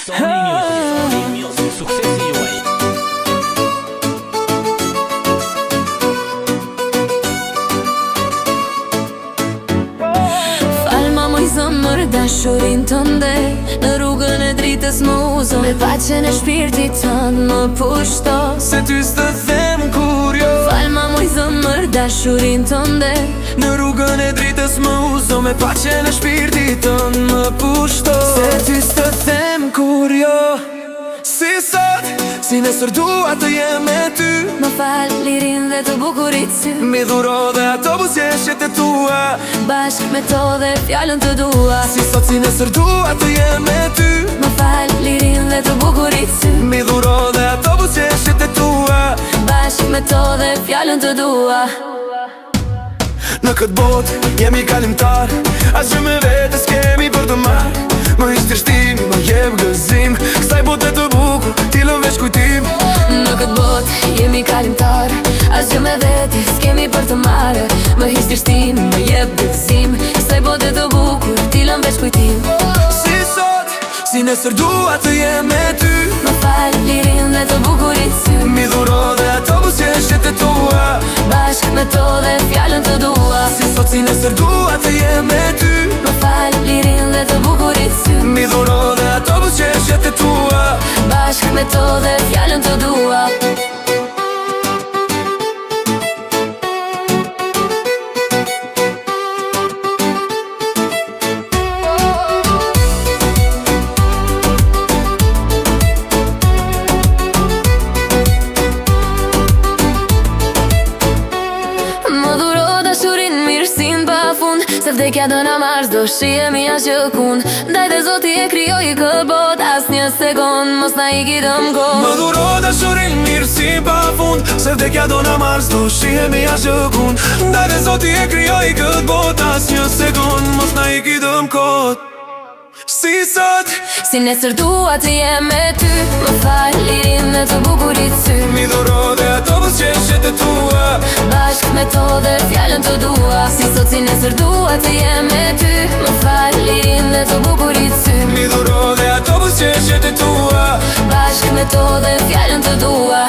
Sony Music, suksesi juaj. Falma moj zëmër dashurin tënde, në rrugën e dritës më uzo, me paqen e shpirtit tënd më pushto, se ty s'të them kur jo. Falma moj zëmër dashurin tënde, në rrugën e dritës më uzo, me paqen e shpirtit tënd më pushto, se ty s'të them kur jo. Si sot, si nesër dua të jem me ty, më fal lirin dhe të bukurit sy, mi dhuro dhe ato buzëqeshjet e tua, bashk me to dhe fjallën të dua. Si sot, si nesër dua të jem me ty, më fal lirin dhe të bukurit sy, mi dhuro dhe ato buzëqeshjet e tua, bashk me to dhe fjallën të dua. Në këtë botë jemi kalimtar, asgjë me vete s'kemi për të marrë. Më hiq të shtim, më jep gëzim, kësaj bote të bukur, ti lëm veç kujtim. Në këtë botë jemi kalimtar, asgjë me vete s'kemi për të marrë. Më hiq të shtim, më jep gëzim, kësaj bote të bukur, ti lëm veç kujtim. Si sot, si nesër dua të jem me ty, më fal lirin dhe të bukurit sy, mi dhuro dhe ato buzëqeshjet e tua, bashk me to dhe fjallën të dua. Si sot, si nesër dua të jem me ty, më fal lirin dhe të bukurit sy, mi dhuro dhe ato buzëqeshjet e tua, bashk me to dhe fjallën të dua. Se vdekja do na marrë, do shihemi as gjë kund. Ndaj dhe Zoti e krijoi këtë botë, as një sekond mos na iki dëm kohë. Më dhuro dashurin mirësinë pafund, se vdekja do na marrë, do shihemi as gjë kund. Ndaj dhe Zoti e krijoi këtë botë, as një sekond mos na iki dëm kohë. Si sot, si nesër dua të jem me ty, më fal lirin dhe të bukurit sy, mi dhuro dhe ato buzëqeshjet e tua, bashk me to dhe fjallën të dua. Si sot, si nesër dua të jem me ty, më fal lirin dhe të bukurit sy, mi dhuro dhe ato buzëqeshjet e tua, bashk me to dhe fjallën të dua.